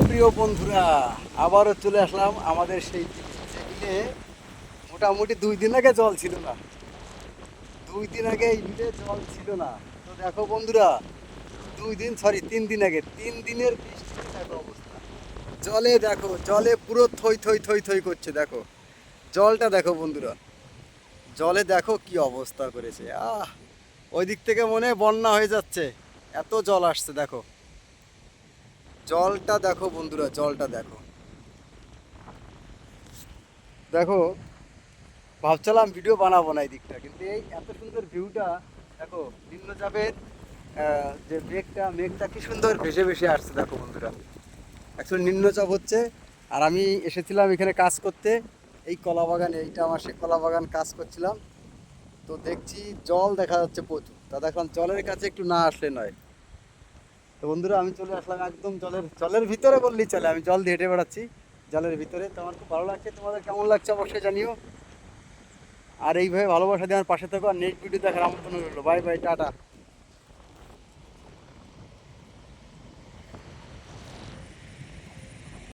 প্রিয় বন্ধুরা, আবারও চলে আসলাম আমাদের সেই বিলে। মোটামুটি 2 দিন আগে জল ছিল না। 2 দিন আগে এই বিলে জল ছিল না। তো দেখো বন্ধুরা, 3 দিন আগে 3 দিনের বৃষ্টিতে দেখো অবস্থা। জলে দেখো, জলে পুরো থই থই থই থই করছে। দেখো জলটা দেখো বন্ধুরা, জলে দেখো কি অবস্থা করেছে। ওই দিক থেকে মনে হয় বন্যা হয়ে যাচ্ছে, এত জল আসছে। দেখো জলটা দেখো বন্ধুরা, জলটা দেখো। দেখো ভাবছিলাম ভিডিও বানাবো না এই দিকটা, কিন্তু এই এত সুন্দর ভিউটা দেখো। নিম্নচাপের যে মেঘটা কি সুন্দর ভেসে ভেসে আসছে দেখো বন্ধুরা। অ্যাকচুয়ালি নিম্নচাপ হচ্ছে, আর আমি এসেছিলাম এখানে কাজ করতে। এই কলা বাগানে, এইটা আমার সে কলা বাগান, কাজ করছিলাম। তো দেখছি জল দেখা যাচ্ছে প্রচুর। তা দেখলাম জলের কাছে একটু না আসলে নয়। তো বন্ধুরা আমি চলে আসলাম একদম জলের জলের ভিতরে বললেই চলে। আমি জল দিয়ে হেঁটে বেড়াচ্ছি জলের ভিতরে। তো আমার খুব ভালো লাগছে। তোমাদের কেমন লাগছে অবশ্যই জানিও। আর এইভাবে ভালোবাসা দিয়ে আমার পাশে থাকো। আর নেক্সট ভিডিও দেখার আমন্ত্রণ রইলো। Bye bye, tata.